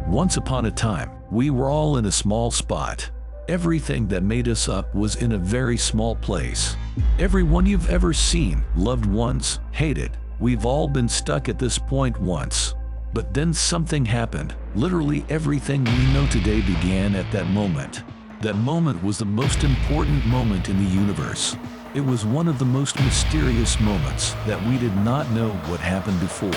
Once upon a time, we were all in a small spot. Everything that made us up was in a very small place. Everyone you've ever seen, loved ones, hated, we've all been stuck at this point once. But then something happened. Literally everything we know today began at that moment. That moment was the most important moment in the universe. It was one of the most mysterious moments that we did not know what happened before.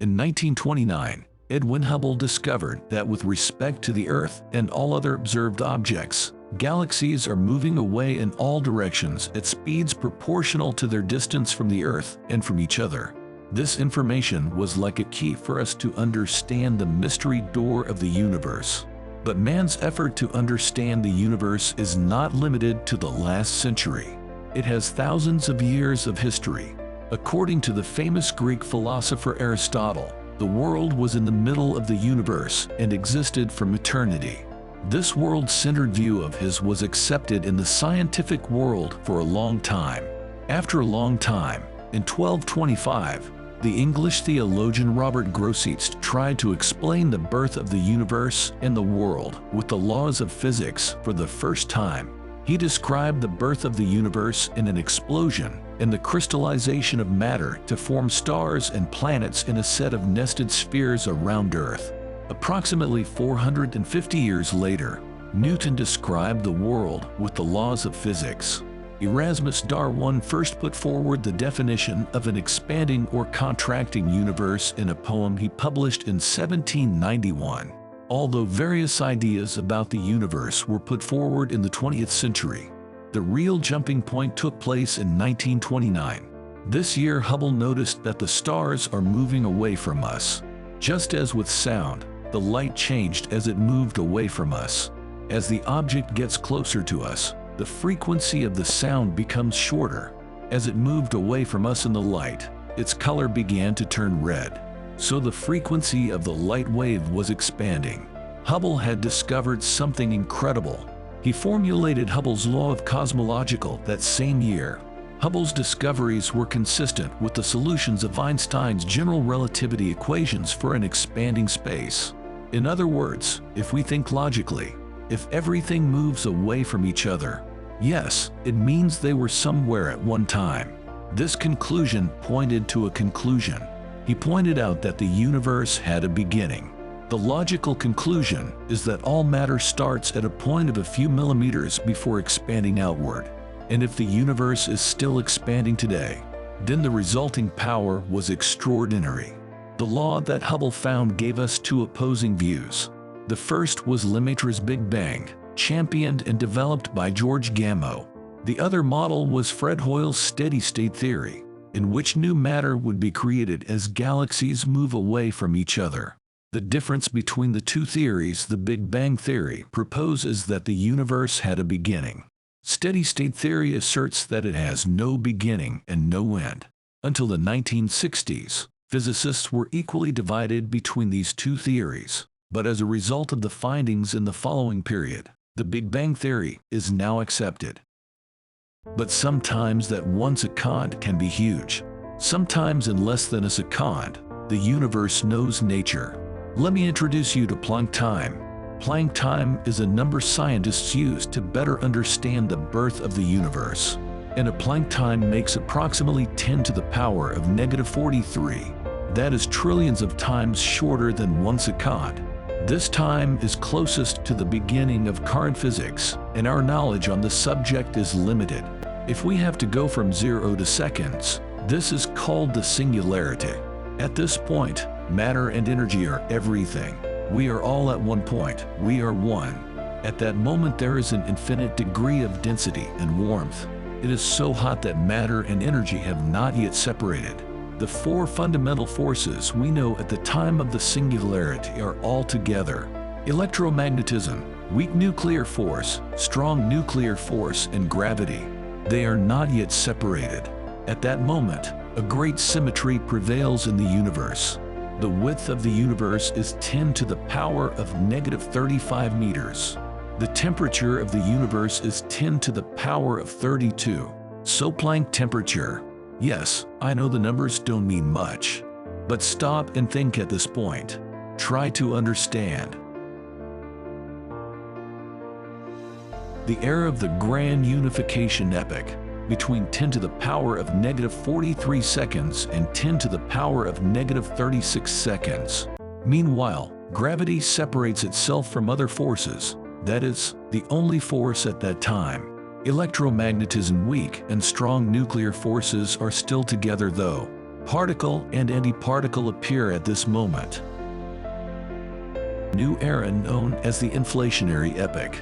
In 1929, Edwin Hubble discovered that with respect to the Earth and all other observed objects, galaxies are moving away in all directions at speeds proportional to their distance from the Earth and from each other. This information was like a key for us to understand the mystery door of the universe. But man's effort to understand the universe is not limited to the last century. It has thousands of years of history. According to the famous Greek philosopher Aristotle, the world was in the middle of the universe and existed from eternity. This world-centered view of his was accepted in the scientific world for a long time. After a long time, in 1225, the English theologian Robert Grosseteste tried to explain the birth of the universe and the world with the laws of physics for the first time. He described the birth of the universe in an explosion and the crystallization of matter to form stars and planets in a set of nested spheres around Earth. Approximately 450 years later, Newton described the world with the laws of physics. Erasmus Darwin first put forward the definition of an expanding or contracting universe in a poem he published in 1791. Although various ideas about the universe were put forward in the 20th century, the real jumping point took place in 1929. This year, Hubble noticed that the stars are moving away from us. Just as with sound, the light changed as it moved away from us. As the object gets closer to us, the frequency of the sound becomes shorter. As it moved away from us in the light, its color began to turn red. So the frequency of the light wave was expanding. Hubble had discovered something incredible. He formulated Hubble's law of cosmological that same year. Hubble's discoveries were consistent with the solutions of Einstein's general relativity equations for an expanding space. In other words, if we think logically, if everything moves away from each other, yes, it means they were somewhere at one time. This conclusion pointed to a conclusion. He pointed out that the universe had a beginning. The logical conclusion is that all matter starts at a point of a few millimeters before expanding outward. And if the universe is still expanding today, then the resulting power was extraordinary. The law that Hubble found gave us two opposing views. The first was Lemaitre's Big Bang, championed and developed by George Gamow. The other model was Fred Hoyle's steady-state theory, in which new matter would be created as galaxies move away from each other. The difference between the two theories, the Big Bang theory proposes that the universe had a beginning. Steady-state theory asserts that it has no beginning and no end. Until the 1960s, physicists were equally divided between these two theories. But as a result of the findings in the following period, the Big Bang theory is now accepted. But sometimes that one second can be huge. Sometimes in less than a second, the universe knows nature. Let me introduce you to Planck time. Planck time is a number scientists use to better understand the birth of the universe. And a Planck time makes approximately 10 to the power of -43. That is trillions of times shorter than 1 second. This time is closest to the beginning of current physics, and our knowledge on the subject is limited. If we have to go from 0 to seconds, this is called the singularity. At this point, matter and energy are everything. We are all at one point. We are one. At that moment, there is an infinite degree of density and warmth. It is so hot that matter and energy have not yet separated. The four fundamental forces we know at the time of the singularity are all together: electromagnetism, weak nuclear force, strong nuclear force, and gravity. They are not yet separated. At that moment, a great symmetry prevails in the universe. The width of the universe is 10 to the power of -35 meters. The temperature of the universe is 10 to the power of 32. So Planck temperature. Yes, I know the numbers don't mean much. But stop and think at this point. Try to understand. The era of the grand unification epoch, between 10 to the power of -43 seconds and 10 to the power of -36 seconds. Meanwhile, gravity separates itself from other forces. That is, the only force at that time. Electromagnetism weak and strong nuclear forces are still together though. Particle and antiparticle appear at this moment. New era known as the inflationary epoch.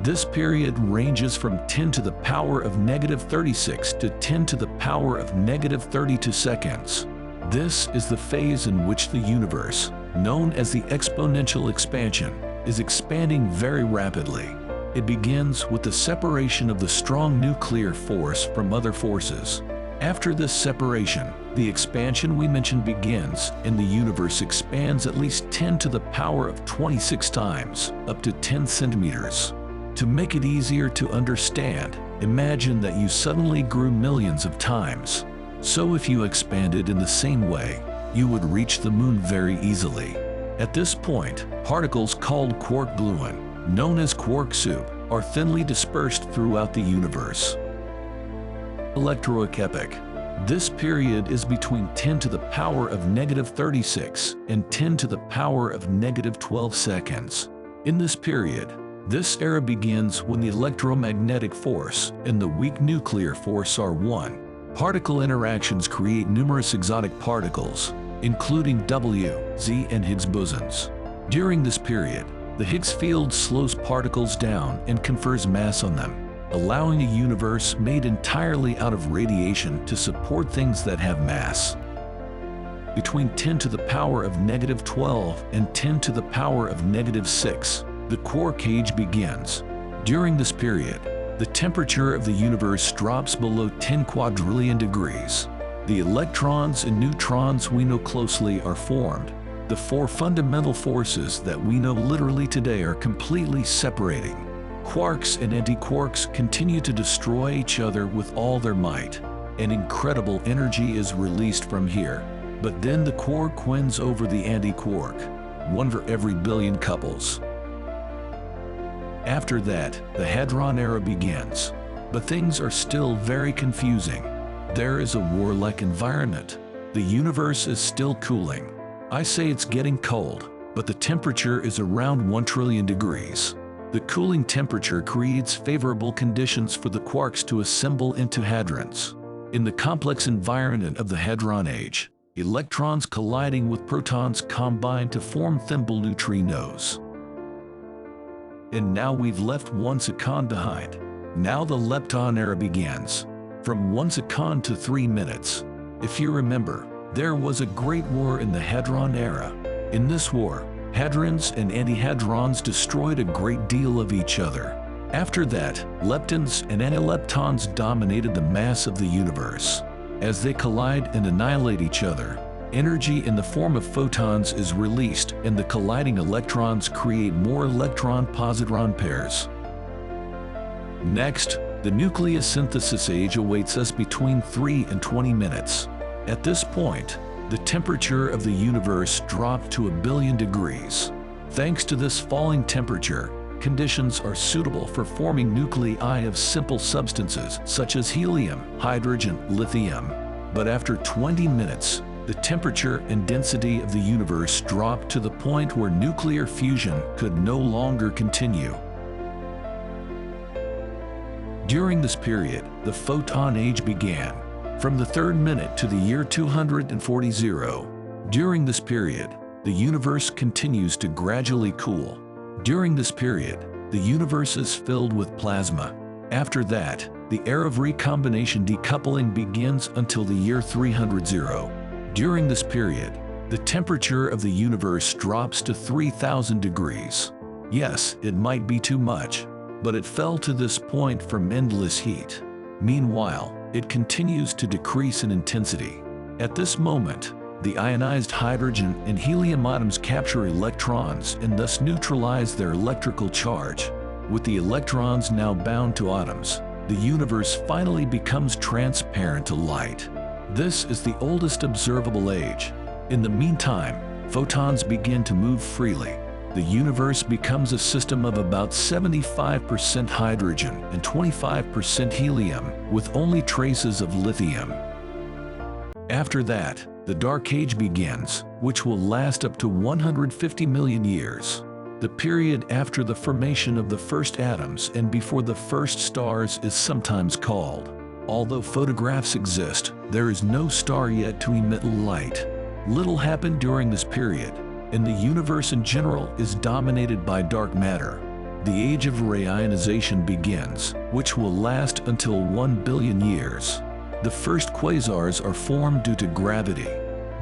This period ranges from 10 to the power of -36 to 10 to the power of -32 seconds. This is the phase in which the universe, known as the exponential expansion, is expanding very rapidly. It begins with the separation of the strong nuclear force from other forces. After this separation, the expansion we mentioned begins, and the universe expands at least 10 to the power of 26 times, up to 10 centimeters. To make it easier to understand, imagine that you suddenly grew millions of times. So if you expanded in the same way, you would reach the moon very easily. At this point, particles called quark gluon, known as quark soup, are thinly dispersed throughout the universe. Electroic epoch. This period is between 10 to the power of -36 and 10 to the power of -12 seconds. In this period, this era begins when the electromagnetic force and the weak nuclear force are one. Particle interactions create numerous exotic particles, including W, Z, and Higgs bosons. During this period, the Higgs field slows particles down and confers mass on them, allowing a universe made entirely out of radiation to support things that have mass. Between 10 to the power of -12 and 10 to the power of -6, the quark age begins. During this period, the temperature of the universe drops below 10 quadrillion degrees. The electrons and neutrons we know closely are formed. The four fundamental forces that we know literally today are completely separating. Quarks and antiquarks continue to destroy each other with all their might. An incredible energy is released from here. But then the quark wins over the antiquark, one for every billion couples. After that, the Hadron era begins. But things are still very confusing. There is a warlike environment. The universe is still cooling. I say it's getting cold, but the temperature is around 1 trillion degrees. The cooling temperature creates favorable conditions for the quarks to assemble into hadrons. In the complex environment of the Hadron Age, electrons colliding with protons combine to form thimble neutrinos. And now we've left 1 second behind. Now the lepton era begins. From 1 second to 3 minutes. If you remember, there was a great war in the Hadron era. In this war, hadrons and antihadrons destroyed a great deal of each other. After that, leptons and antileptons dominated the mass of the universe. As they collide and annihilate each other, energy in the form of photons is released, and the colliding electrons create more electron-positron pairs. Next, the nucleosynthesis age awaits us between 3 and 20 minutes. At this point, the temperature of the universe dropped to 1 billion degrees. Thanks to this falling temperature, conditions are suitable for forming nuclei of simple substances such as helium, hydrogen, lithium. But after 20 minutes, the temperature and density of the universe dropped to the point where nuclear fusion could no longer continue. During this period, the photon age began. From the 3rd minute to the year 240. During this period, the universe continues to gradually cool. During this period, the universe is filled with plasma. After that, the era of recombination decoupling begins until the year 300. During this period, the temperature of the universe drops to 3000 degrees. Yes, it might be too much, but it fell to this point from endless heat. Meanwhile, it continues to decrease in intensity. At this moment, the ionized hydrogen and helium atoms capture electrons and thus neutralize their electrical charge. With the electrons now bound to atoms, the universe finally becomes transparent to light. This is the oldest observable age. In the meantime, photons begin to move freely. The universe becomes a system of about 75% hydrogen and 25% helium, with only traces of lithium. After that, the Dark Age begins, which will last up to 150 million years. The period after the formation of the first atoms and before the first stars is sometimes called. Although photographs exist, there is no star yet to emit light. Little happened during this period, and the universe in general is dominated by dark matter. The age of reionization begins, which will last until 1 billion years. The first quasars are formed due to gravity.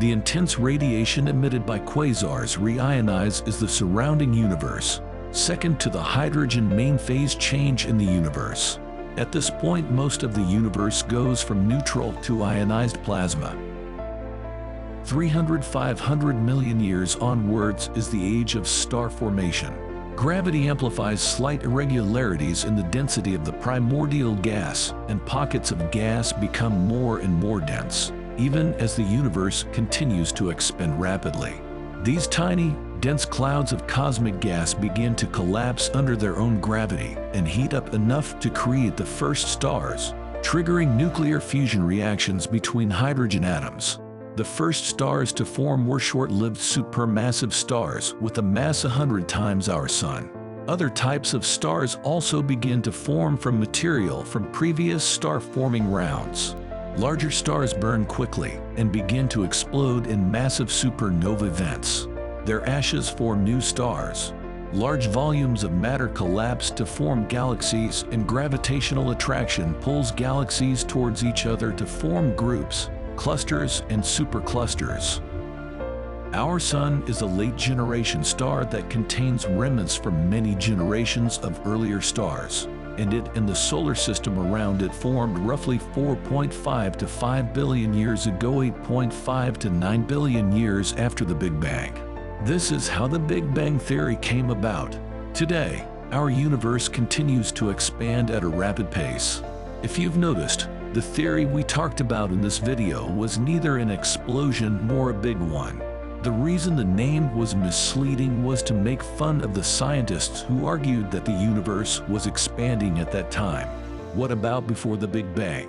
The intense radiation emitted by quasars reionize as the surrounding universe, second to the hydrogen main phase change in the universe. At this point, most of the universe goes from neutral to ionized plasma. 300–500 million years onwards is the age of star formation. Gravity amplifies slight irregularities in the density of the primordial gas, and pockets of gas become more and more dense, even as the universe continues to expand rapidly. These tiny, dense clouds of cosmic gas begin to collapse under their own gravity and heat up enough to create the first stars, triggering nuclear fusion reactions between hydrogen atoms. The first stars to form were short-lived supermassive stars with a mass 100 times our Sun. Other types of stars also begin to form from material from previous star-forming rounds. Larger stars burn quickly and begin to explode in massive supernova events. Their ashes form new stars. Large volumes of matter collapse to form galaxies, and gravitational attraction pulls galaxies towards each other to form groups, clusters, and superclusters. Our Sun is a late-generation star that contains remnants from many generations of earlier stars, and it and the solar system around it formed roughly 4.5 to 5 billion years ago, 8.5 to 9 billion years after the Big Bang. This is how the Big Bang Theory came about. Today, our universe continues to expand at a rapid pace. If you've noticed, the theory we talked about in this video was neither an explosion nor a big one. The reason the name was misleading was to make fun of the scientists who argued that the universe was expanding at that time. What about before the Big Bang?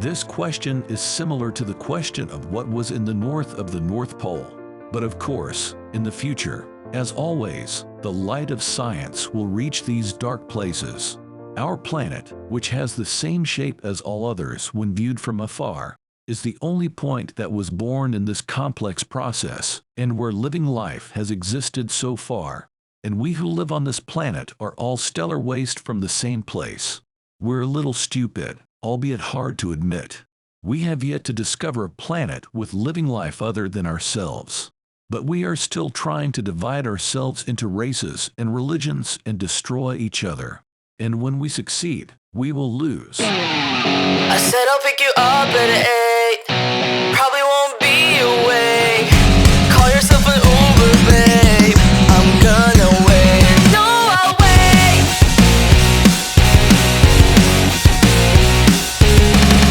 This question is similar to the question of what was in the north of the North Pole. But of course, in the future, as always, the light of science will reach these dark places. Our planet, which has the same shape as all others when viewed from afar, is the only point that was born in this complex process, and where living life has existed so far. And we who live on this planet are all stellar waste from the same place. We're a little stupid, albeit hard to admit. We have yet to discover a planet with living life other than ourselves. But we are still trying to divide ourselves into races and religions and destroy each other. And when we succeed, we will lose. I said I'll pick you up at